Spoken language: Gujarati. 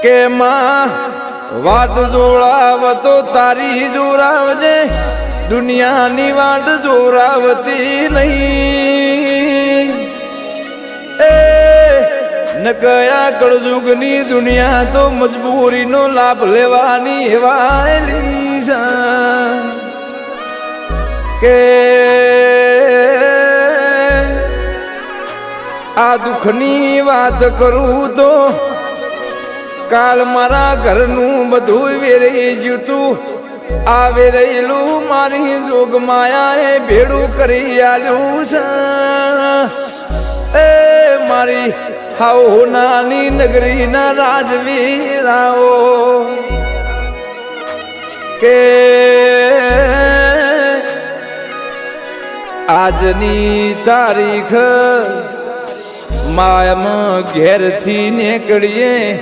કે માં વાત જોડાવ તો તારી જોરાવજે, દુનિયાની વાત જોરાવતી નહીં. એ ન કયા કળજુગની દુનિયા તો મજબૂરીનો લાભ લેવાની એવાયેલી છે કે આ દુઃખની વાત કરું તો કાલ મારા ઘરનું બધું વેરાઈ ગયું તું. આ વેરેલું મારી જોગ માયાએ ભેડું કરી આલ્યું છે. એ મારી હાવ નાની નગરીના રાજવીરાઓ કે આજની તારીખ માયામાં ઘેરથી નીકળીએ